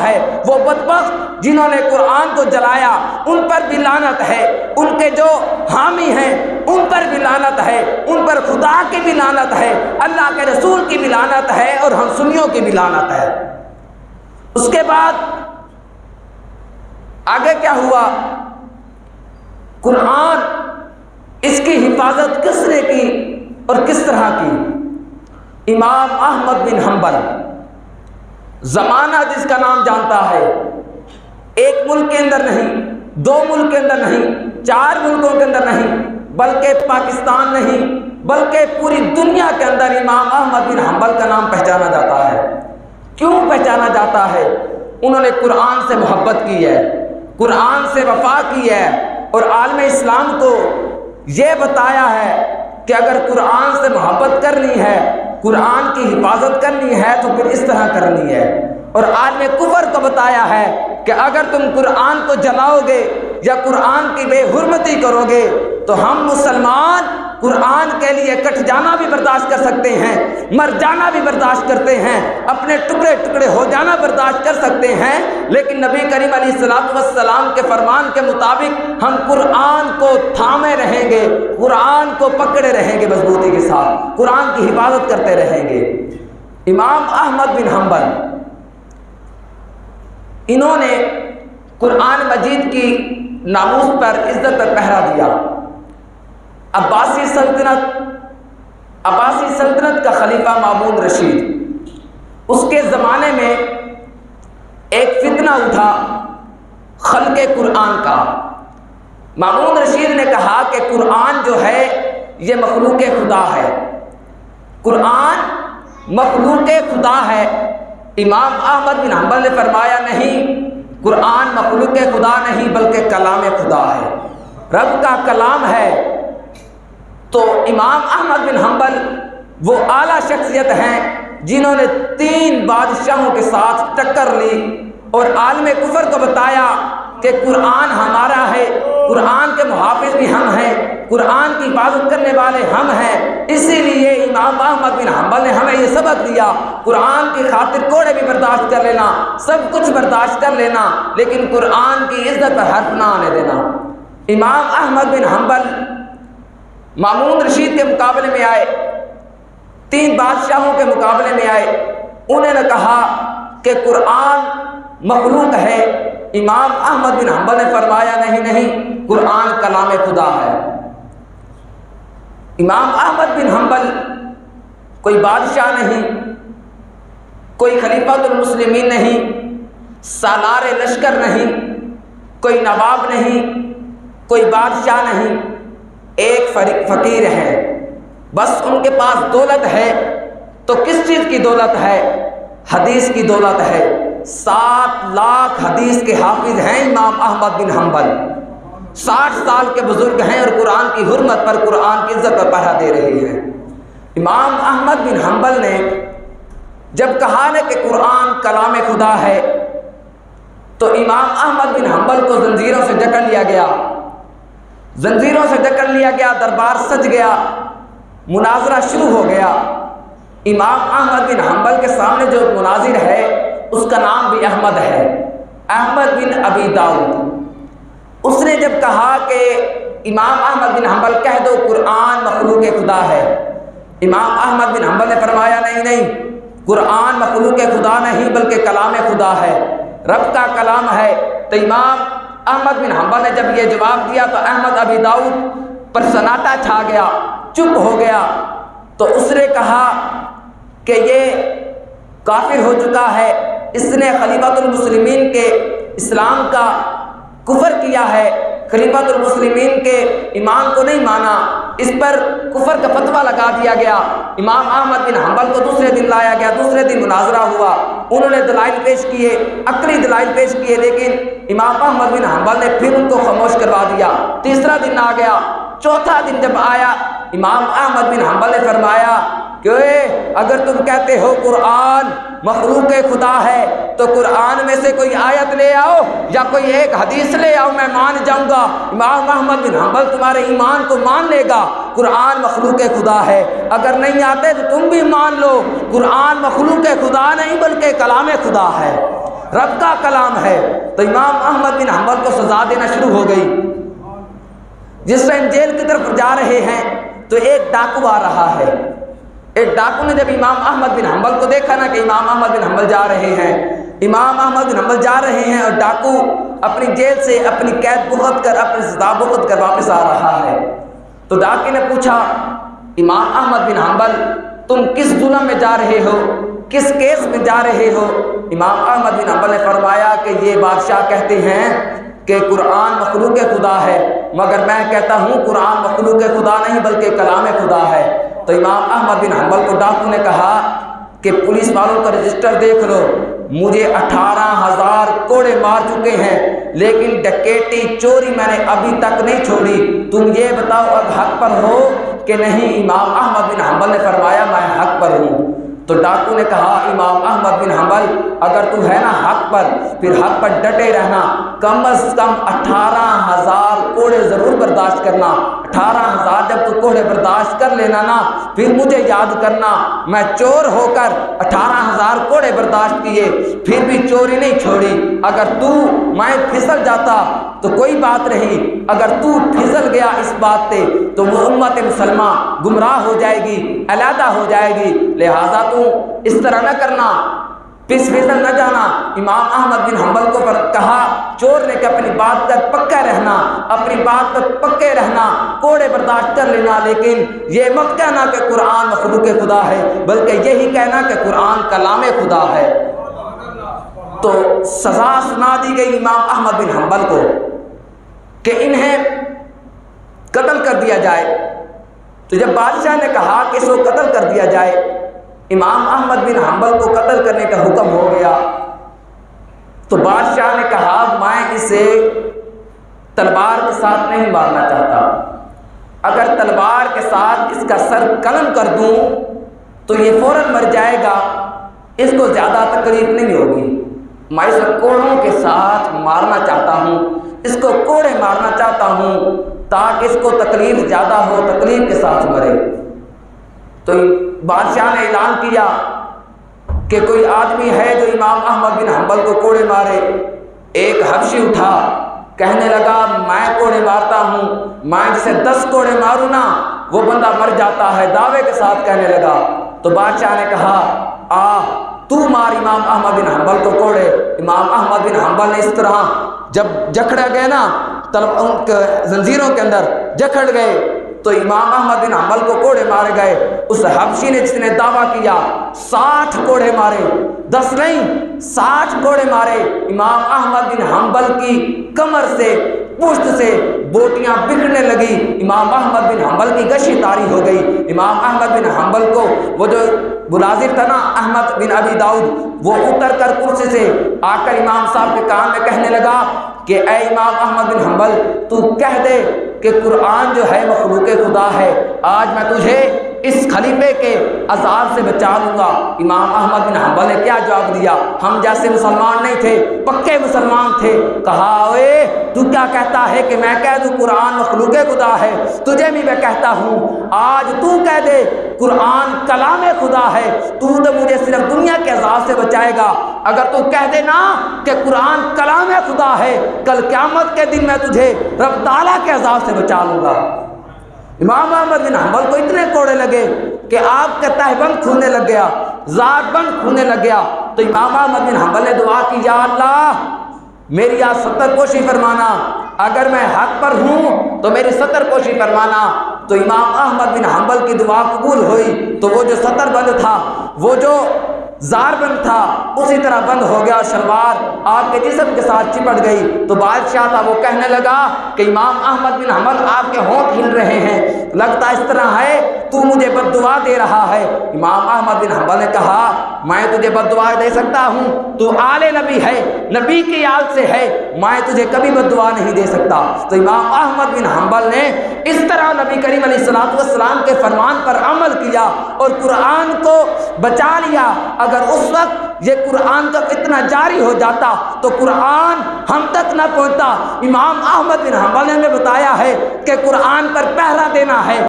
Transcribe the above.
ہے وہ بدبخت جنہوں نے قرآن کو جلایا ان پر بھی لعنت ہے، ان کے جو حامی ہیں ان پر بھی لعنت ہے، ان پر خدا کی بھی لعنت ہے، اللہ کے رسول کی بھی لعنت ہے اور ہم سنیوں کی بھی لعنت ہے۔ اس کے بعد آگے کیا ہوا؟ قرآن اس کی حفاظت کس نے کی اور کس طرح کی؟ امام احمد بن حنبل، زمانہ جس کا نام جانتا ہے، ایک ملک کے اندر نہیں، دو ملک کے اندر نہیں، چار ملکوں کے اندر نہیں، بلکہ پاکستان نہیں بلکہ پوری دنیا کے اندر امام احمد بن حنبل کا نام پہچانا جاتا ہے۔ کیوں پہچانا جاتا ہے؟ انہوں نے قرآن سے محبت کی ہے، قرآن سے وفا کی ہے اور عالم اسلام کو یہ بتایا ہے کہ اگر قرآن سے محبت کرنی ہے، قرآن کی حفاظت کرنی ہے تو پھر اس طرح کرنی ہے، اور عالم کفر کو بتایا ہے کہ اگر تم قرآن کو جلاؤ گے یا قرآن کی بے حرمتی کرو گے تو ہم مسلمان قرآن کے لیے کٹ جانا بھی برداشت کر سکتے ہیں، مر جانا بھی برداشت کرتے ہیں، اپنے ٹکڑے ٹکڑے ہو جانا برداشت کر سکتے ہیں، لیکن نبی کریم علیہ الصلوۃ والسلام کے فرمان کے مطابق ہم قرآن کو تھامے رہیں گے، قرآن کو پکڑے رہیں گے مضبوطی کے ساتھ، قرآن کی حفاظت کرتے رہیں گے۔ امام احمد بن حنبل انہوں نے قرآن مجید کی ناموس پر عزت پر پہرا دیا۔ عباسی سلطنت کا خلیفہ مامون رشید، اس کے زمانے میں ایک فتنہ اٹھا خلق قرآن کا۔ مامون رشید نے کہا کہ قرآن جو ہے یہ مخلوق خدا ہے، قرآن مخلوق خدا ہے۔ امام احمد بن حنبل نے فرمایا نہیں، قرآن مخلوق خدا نہیں بلکہ کلام خدا ہے، رب کا کلام ہے۔ تو امام احمد بن حنبل وہ اعلیٰ شخصیت ہیں جنہوں نے 3 بادشاہوں کے ساتھ ٹکر لی اور عالم کفر کو بتایا کہ قرآن ہمارا ہے، قرآن کے محافظ بھی ہم ہیں، قرآن کی حفاظت کرنے والے ہم ہیں، اسی لیے امام احمد بن حنبل نے ہمیں یہ سبق دیا، قرآن کی خاطر کوڑے بھی برداشت کر لینا، سب کچھ برداشت کر لینا، لیکن قرآن کی عزت پر حرف نہ آنے دینا۔ امام احمد بن حنبل مامون رشید کے مقابلے میں آئے، 3 بادشاہوں کے مقابلے میں آئے، انہوں نے کہا کہ قرآن مخلوق ہے۔ امام احمد بن حنبل نے فرمایا نہیں، قرآن کلام خدا ہے۔ امام احمد بن حنبل کوئی بادشاہ نہیں، کوئی خلیفۃ المسلمین نہیں، سالار لشکر نہیں، کوئی نواب نہیں، کوئی بادشاہ نہیں، ایک فقیر ہے، بس ان کے پاس دولت ہے تو کس چیز کی دولت ہے؟ حدیث کی دولت ہے۔ 7 لاکھ حدیث کے حافظ ہیں امام احمد بن حنبل، 60 سال کے بزرگ ہیں اور قرآن کی حرمت پر، قرآن کی عزت پر پہرا دے رہے ہیں۔ امام احمد بن حنبل نے جب کہا نا کہ قرآن کلام خدا ہے تو امام احمد بن حنبل کو زنجیروں سے جکڑ لیا گیا، زنجیروں سے جکڑ لیا گیا، دربار سج گیا، مناظرہ شروع ہو گیا۔ امام احمد بن حنبل کے سامنے جو مناظر ہے اس کا نام بھی احمد ہے، احمد بن ابی داؤد۔ اس نے جب کہا کہ امام احمد بن حنبل کہہ دو قرآن مخلوق خدا ہے، امام احمد بن حنبل نے فرمایا نہیں، قرآن مخلوق خدا نہیں بلکہ کلام خدا ہے، رب کا کلام ہے۔ تو امام احمد بن حنبل نے جب یہ جواب دیا تو احمد ابی داؤد پر سناٹا چھا گیا، چپ ہو گیا۔ تو اس نے کہا کہ یہ کافر ہو چکا ہے، اس نے خلیفۃ المسلمین کے اسلام کا کفر کیا ہے، خلیفۃ المسلمین کے ایمان کو نہیں مانا، اس پر کفر کا فتویٰ لگا دیا گیا۔ امام احمد بن حنبل کو دوسرے دن لایا گیا، دوسرے دن مناظرہ ہوا، انہوں نے دلائل پیش کیے، عقلی دلائل پیش کیے، لیکن امام احمد بن حنبل نے پھر ان کو خاموش کروا دیا۔ تیسرا دن آ گیا، چوتھا دن جب آیا امام احمد بن حنبل نے فرمایا کہ اگر تم کہتے ہو قرآن مخلوق خدا ہے تو قرآن میں سے کوئی آیت لے آؤ یا کوئی ایک حدیث لے آؤ، میں مان جاؤں گا۔ امام احمد بن حنبل تمہارے ایمان کو مان لے گا، قرآن مخلوق خدا ہے۔ اگر نہیں آتے تو تم بھی مان لو، قرآن مخلوق خدا نہیں بلکہ کلام خدا ہے۔ رب کا کلام ہے۔ تو امام احمد بن حنبل کو سزا دینا شروع ہو گئی۔ جس ٹائم جیل کی طرف جا رہے ہیں تو ایک ڈاکو آ رہا ہے۔ ایک ڈاکو نے جب امام احمد بن حنبل کو دیکھا نا کہ امام احمد بن حنبل جا رہے ہیں، امام احمد بن حنبل جا رہے ہیں اور ڈاکو اپنی جیل سے اپنی قید بھگت کر اپنی سزا بھگت کر واپس آ رہا ہے، تو ڈاکے نے پوچھا امام احمد بن حنبل تم کس ظلم میں جا رہے ہو، کس کیس میں جا رہے ہو؟ امام احمد بن حنبل نے فرمایا کہ یہ بادشاہ کہتے ہیں کہ قرآن مخلوق خدا ہے، مگر میں کہتا ہوں قرآن مخلوق خدا نہیں بلکہ کلام خدا ہے۔ تو امام احمد بن حنبل کو ڈاکو نے کہا کہ پولیس والوں کا رجسٹر دیکھ لو، مجھے 18,000 کوڑے مار چکے ہیں لیکن ڈکیٹی چوری میں نے ابھی تک نہیں چھوڑی، تم یہ بتاؤ اب حق پر ہو کہ نہیں؟ امام احمد بن حنبل نے فرمایا میں حق پر ہوں۔ تو ڈاکو نے کہا امام احمد بن حنبل اگر تو ہے نا حق پر، پھر حق پر ڈٹے رہنا، کم از کم 18,000 کوڑے ضرور برداشت کرنا۔ 18,000 جب تو کوڑے برداشت کر لینا نا، پھر مجھے یاد کرنا، میں چور ہو کر 18,000 کوڑے برداشت کیے پھر بھی چوری نہیں چھوڑی۔ اگر تو میں پھسل جاتا تو کوئی بات نہیں، اگر تو پھسل گیا اس بات پہ تو وہ امت مسلمہ گمراہ ہو جائے گی، علیحدہ ہو جائے گی، لہٰذا تو اس طرح نہ کرنا، پھسل نہ جانا۔ امام احمد بن حنبل کو کہا چور نے کہ اپنی بات پر پکا رہنا، اپنی بات پر پکے رہنا، کوڑے برداشت کر لینا، لیکن یہ مت کہنا کہ قرآن مخلوق خدا ہے بلکہ یہی کہنا کہ قرآن کلام خدا ہے۔ تو سزا سنا دی گئی امام احمد بن حنبل کو کہ انہیں قتل کر دیا جائے۔ تو جب بادشاہ نے کہا کہ اس کو قتل کر دیا جائے، امام احمد بن حنبل کو قتل کرنے کا حکم ہو گیا۔ تو بادشاہ نے کہا میں اسے تلوار کے ساتھ نہیں مارنا چاہتا، اگر تلوار کے ساتھ اس کا سر قلم کر دوں تو یہ فوراً مر جائے گا، اس کو زیادہ تکلیف نہیں ہوگی، میں اسے کوڑوں کے ساتھ مارنا چاہتا ہوں، اس کو کوڑے مارنا چاہتا ہوں تاکہ اس کو تکلیف زیادہ ہو، تکلیف کے ساتھ مرے۔ تو بادشاہ نے اعلان کیا کہ کوئی آدمی ہے جو امام احمد بن حنبل کو کوڑے مارے۔ ایک حبشی اٹھا کہنے لگا میں کوڑے مارتا ہوں، میں جسے 10 کوڑے ماروں نا وہ بندہ مر جاتا ہے، دعوے کے ساتھ کہنے لگا۔ تو بادشاہ نے کہا تو مار امام احمد بن حنبل کو کوڑے۔ امام احمد بن حنبل نے اس طرح جب جکڑ گئے نا زنجیروں کے اندر جکڑ گئے تو امام احمد بن حنبل کو کوڑے مارے گئے۔ اس حبشی نے جس نے دعویٰ کیا 60 کوڑے مارے، 10 نہیں 60 کوڑے مارے۔ امام احمد بن حنبل کی کمر سے پشت سے بوٹیاں بکھرنے لگی، امام احمد بن حنبل کی غشی طاری ہو گئی۔ امام احمد بن حنبل کو وہ جو مناظر تھا نا احمد بن ابی داؤد، وہ اتر کر کرسی سے آ کر امام صاحب کے کان میں کہنے لگا کہ اے امام احمد بن حنبل تو کہہ دے کہ قرآن جو ہے مخلوق خدا ہے، آج میں تجھے اس خلیفے کے عذاب سے بچا لوں گا۔ امام احمد بن حنبل نے کیا جواب دیا؟ ہم جیسے مسلمان نہیں تھے، پکے مسلمان تھے۔ کہا اے تو کیا کہتا ہے کہ میں کہہ دوں قرآن مخلوق خدا ہے؟ تجھے بھی میں کہتا ہوں آج تو کہہ دے قرآن کلام خدا ہے، تو مجھے صرف دنیا کے عذاب سے بچائے گا۔ اگر تو کہہ دے نا کہ قرآن کلام خدا ہے، کل قیامت کے دن میں تجھے رب تعالیٰ کے عذاب سے بچا لوں گا۔ امام احمد بن حنبل کو اتنے کوڑے لگے کہ آپ کا تہبند کھلنے لگ گیا، ذات بند کھلنے لگ گیا۔ تو امام احمد بن حنبل نے دعا کی یا اللہ میری آج 70 کوشی فرمانا، اگر میں حق پر ہوں تو میری 70 کوشی فرمانا۔ تو امام احمد بن حنبل کی دعا قبول ہوئی، تو وہ جو 70 بند تھا، وہ جو زار بند تھا اسی طرح بند ہو گیا، شلوار آپ کے جسم کے ساتھ چپٹ گئی۔ تو بادشاہ تھا وہ کہنے لگا کہ امام احمد بن حنبل آپ کے ہونٹ ہل رہے ہیں، لگتا اس طرح ہے تو مجھے بد دعا دے رہا ہے۔ امام احمد بن حنبل نے کہا میں تجھے بد دعا دے سکتا ہوں، تو آل نبی ہے، نبی کی آل سے ہے، میں تجھے کبھی بد دعا نہیں دے سکتا۔ تو امام احمد بن حنبل نے اس طرح نبی کریم علیہ السلام کے فرمان پر عمل کیا اور قرآن کو بچا لیا۔ اگر اس وقت یہ قرآن کا فتنہ جاری ہو جاتا تو قرآن ہم تک نہ پہنچتا۔ امام احمد بن حنبل نے بتایا ہے کہ قرآن پر پہرا دینا ہے۔